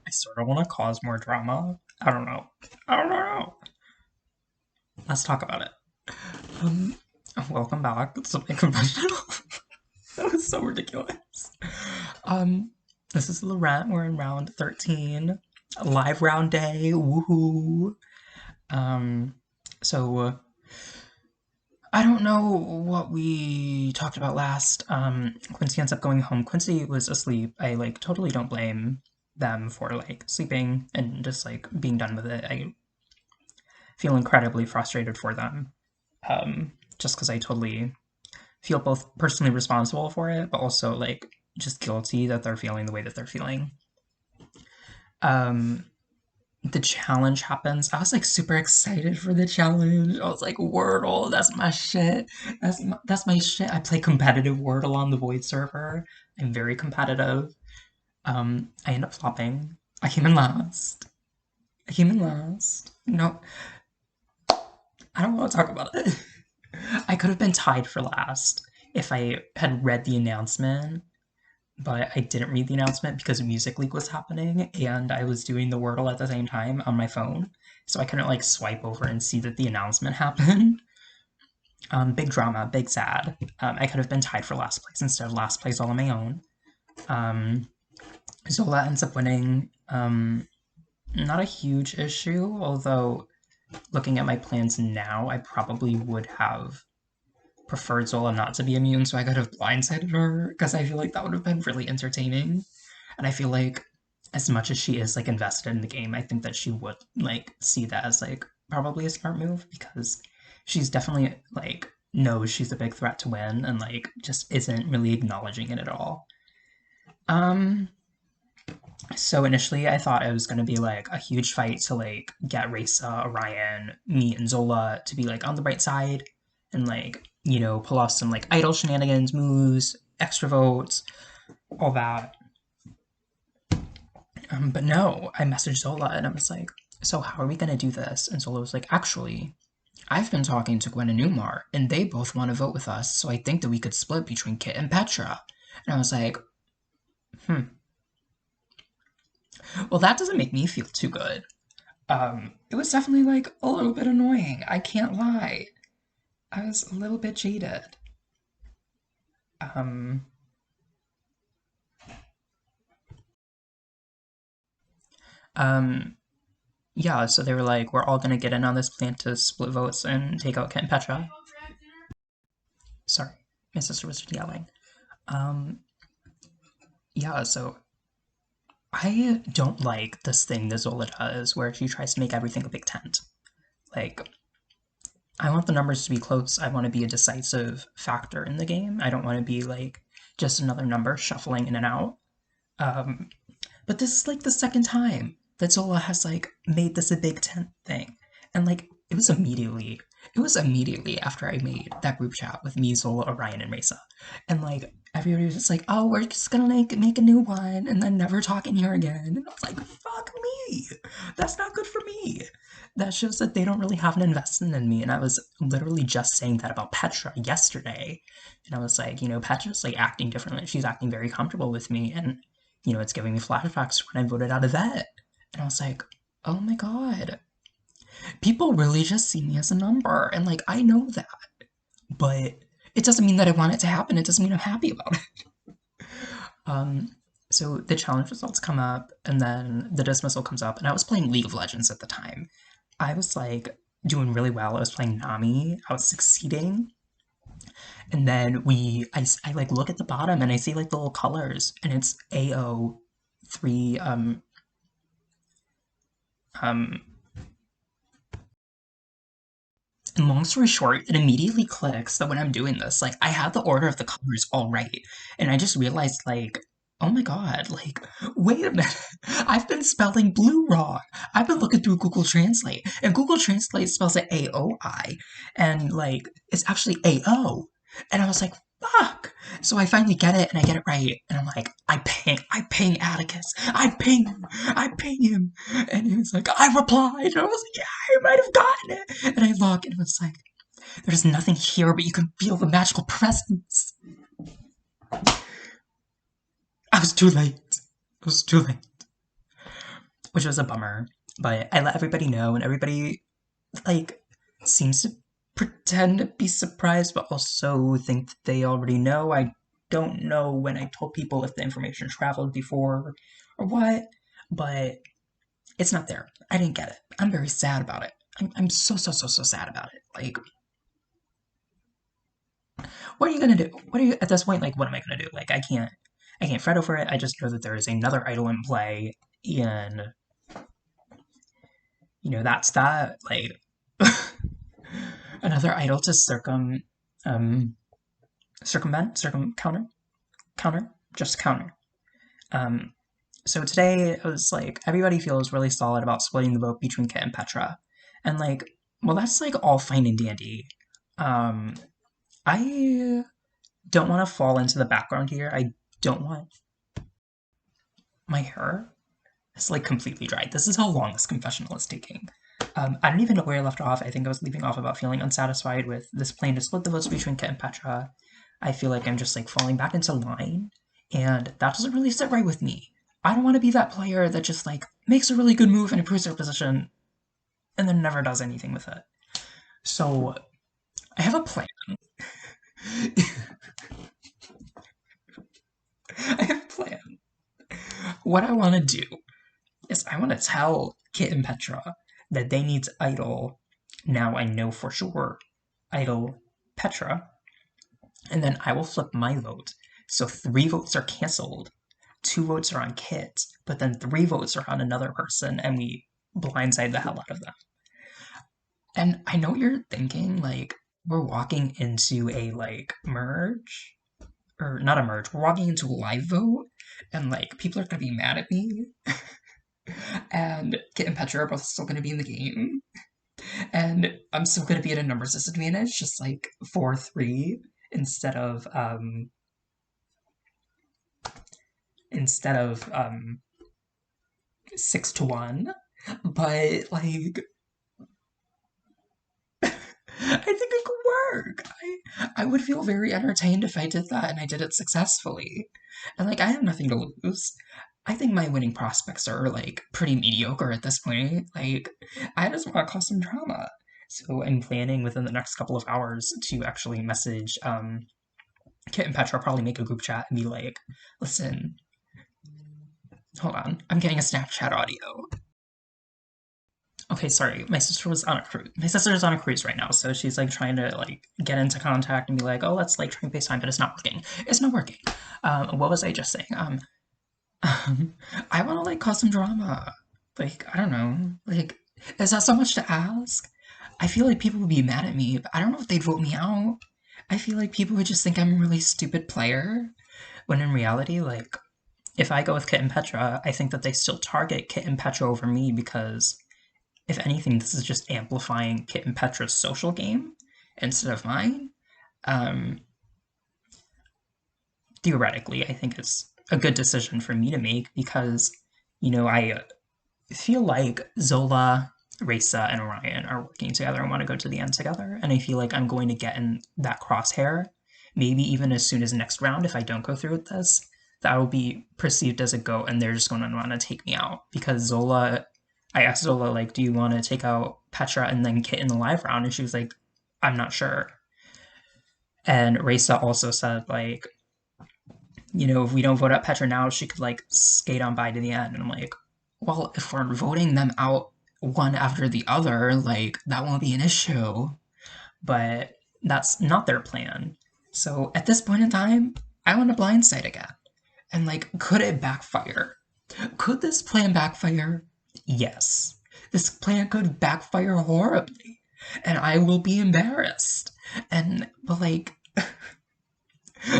I sort of want to cause more drama. I don't know. I don't know. Let's talk about it. Um, Welcome back to my confessional. That was so ridiculous. Um, this is Laurent. We're in round 13. Live round day. Woohoo. Um, so I don't know what we talked about last. Quincy ends up going home. Quincy was asleep. I like totally don't blame them for like sleeping and just like being done with it. I feel incredibly frustrated for them. Just because I totally feel both personally responsible for it, but also like just guilty that they're feeling the way that they're feeling. Um, the challenge happens. I was like super excited for the challenge. I was like, Wordle, that's my shit. That's my shit. I play competitive Wordle on the Void server. I'm very competitive. I end up flopping. I came in last. I came in last. No, I don't want to talk about it. I could have been tied for last if I had read the announcement, but I didn't read the announcement because Music League was happening and I was doing the Wordle at the same time on my phone. So I couldn't like swipe over and see that the announcement happened. Big drama, big sad. I could have been tied for last place instead of last place all on my own. Um, Zola ends up winning. Not a huge issue, although looking at my plans now, I probably would have preferred Zola not to be immune so I could have blindsided her because I feel like that would have been really entertaining. And I feel like as much as she is like invested in the game, I think that she would like see that as like probably a smart move because she's definitely like knows she's a big threat to win and like just isn't really acknowledging it at all. Um so initially I thought it was gonna be like a huge fight to like get Risa, Orion, me, and Zola to be like on the right side and like, pull off some like idle shenanigans, moves, extra votes, all that. But no, I messaged Zola and I was like, so how are we gonna do this? And Zola was like, actually, I've been talking to Gwen and Newmar, and they both want to vote with us, so I think that we could split between Kit and Petra. And I was like, hmm, well, that doesn't make me feel too good. It was definitely like a little bit annoying. I can't lie. I was a little bit jaded. Um, um, yeah, so they were like, we're all gonna get in on this plan to split votes and take out Kit and Petra. Sorry, my sister was yelling. Um, yeah, so I don't like this thing that Zola does where she tries to make everything a big tent. Like, I want the numbers to be close. I want to be a decisive factor in the game. I don't want to be like just another number shuffling in and out. Um, but this is like the second time that Zola has like made this a big tent thing. And like it was immediately after I made that group chat with me, Zola, Orion, and Mesa. And like everybody was just like, oh, we're just gonna make a new one and then never talk in here again. And I was like, fuck me. That's not good for me. That shows that they don't really have an investment in me. And I was literally just saying that about Petra yesterday. And I was like, Petra's like acting differently. She's acting very comfortable with me. And it's giving me flashbacks when I voted out of vet. And I was like, oh my god, people really just see me as a number. And like, I know that. But it doesn't mean that I want it to happen. It doesn't mean I'm happy about it. Um, so the challenge results come up, and then the dismissal comes up. And I was playing League of Legends at the time. I was like doing really well. I was playing Nami. I was succeeding. And then I like look at the bottom and I see like the little colors, and it's AO three um and long story short, it immediately clicks that when I'm doing this, like I have the order of the colors all right. And I just realized like, oh my god, like, wait a minute. I've been spelling blue wrong. I've been looking through Google Translate, and Google Translate spells it AOI, and like it's actually AO. And I was like, fuck. So I finally get it and I get it right. And I'm like, I ping Atticus. I ping him. And he was like, I replied. And I was like, yeah, I might have gotten it. And I look and it was like, there's nothing here, but you can feel the magical presence. I was too late. It was too late. which was a bummer. But I let everybody know, and everybody like seems to pretend to be surprised, but also think that they already know. I don't know when I told people if the information traveled before or what, but it's not there. I didn't get it. I'm very sad about it. I'm so sad about it. Like, what are you gonna do? What are you at this point? Like, what am I gonna do? Like, I can't fret over it. I just know that there is another idol in play, and that's that. Like, another idol to um, counter, just counter. Um, so today it was like everybody feels really solid about splitting the vote between Kit and Petra, and like, well, that's like all fine and dandy. Um, I don't want to fall into the background here. I don't want my hair is like completely dry. This is how long this confessional is taking. I don't even know where I left off. I think I was leaving off about feeling unsatisfied with this plan to split the votes between Kit and Petra. I feel like I'm just like falling back into line, and that doesn't really sit right with me. I don't want to be that player that just like makes a really good move and improves their position and then never does anything with it. So I have a plan. I have a plan. What I want to do is I want to tell Kit and Petra that they need to idol. Now I know for sure idol Petra, and then I will flip my vote. So 3 votes are canceled, 2 votes are on Kit, but then 3 votes are on another person, and we blindside the hell out of them. And I know what you're thinking, like, we're walking into a like merge, or not a merge, we're walking into a live vote, and like people are gonna be mad at me, and Kit and Petra are both still gonna be in the game, and I'm still gonna be at a numbers disadvantage, just like 4-3 instead of 6-1. But like I think it could work. I would feel very entertained if I did that and I did it successfully. And like I have nothing to lose. I think my winning prospects are like pretty mediocre at this point. Like I just want to cause some drama. So I'm planning within the next couple of hours to actually message Kit and Petra, probably make a group chat and be like, listen, hold on, I'm getting a Snapchat audio. Okay, sorry. My sister was on a cruise. My sister's on a cruise right now, so she's like trying to like get into contact and be like, "Oh, let's like try and FaceTime," but it's not working. It's not working. What was I just saying? I want to like cause some drama. Like I don't know. Like is that so much to ask? I feel like people would be mad at me, but I don't know if they'd vote me out. I feel like people would just think I'm a really stupid player, when in reality, like if I go with Kit and Petra, I think that they still target Kit and Petra over me because if anything, this is just amplifying Kit and Petra's social game instead of mine. Um, Theoretically, I think it's a good decision for me to make because, I feel like Zola, Risa, and Orion are working together and want to go to the end together. And I feel like I'm going to get in that crosshair, maybe even as soon as next round if I don't go through with this. That will be perceived as a goat, and they're just going to want to take me out because I asked Zola, like, do you want to take out Petra and then Kit in the live round? And she was like, I'm not sure. And Risa also said, like, if we don't vote out Petra now, she could, like, skate on by to the end. And I'm like, well, if we're voting them out one after the other, like, that won't be an issue. But that's not their plan. So at this point in time, I want to blindside again. And, like, could it backfire? Could this plan backfire? Yes. This plan could backfire horribly, and I will be embarrassed. But like,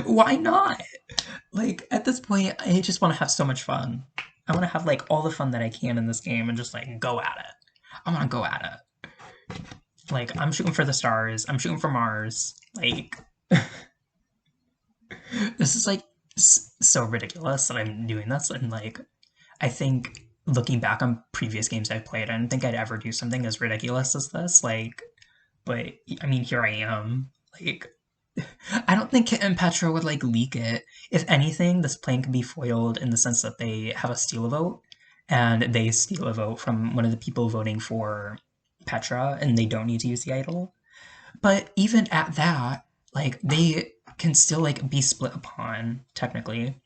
why not? Like, at this point, I just want to have so much fun. I want to have like all the fun that I can in this game and just like go at it. I want to go at it. Like, I'm shooting for the stars. I'm shooting for Mars. Like, this is like so ridiculous that I'm doing this, and like, I think looking back on previous games I've played, I didn't think I'd ever do something as ridiculous as this. Like, but I mean, here I am. Like, I don't think Kit and Petra would like leak it. If anything, this plan could be foiled in the sense that they have a steal vote, and they steal a vote from one of the people voting for Petra, and they don't need to use the idol. But even at that, like they can still like be split upon technically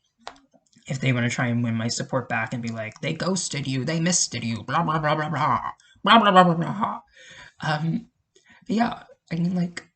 if they want to try and win my support back and be like, they ghosted you, they misted you, blah blah blah blah blah blah blah blah blah blah. Yeah, I mean like